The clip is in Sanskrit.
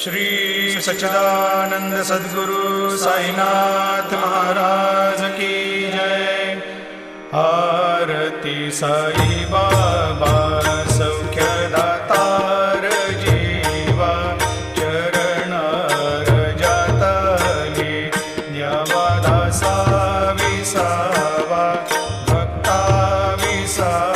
श्री सच्चिदानंद सद्गुरु साईनाथ महाराज की जय। आरती साई बाबा सौख्यदातार जीवा, चरणार जातली द्यावा दासा विसावा, भक्ता विसावा।